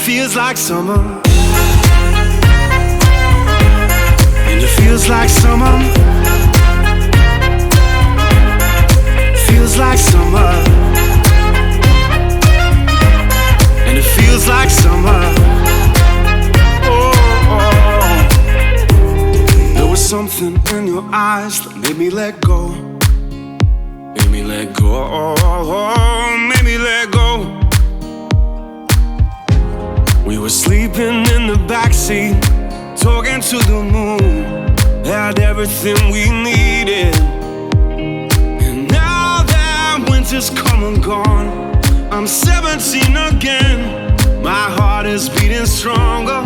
feels like summer. And it feels like summer. Feels like summer. And it feels like summer. Oh, there was something in your eyes that made me let go. Made me let go. Made me let go. We were sleeping in the backseat, talking to the moon. Had everything we needed. And now that winter's come and gone, I'm 17 again. My heart is beating stronger.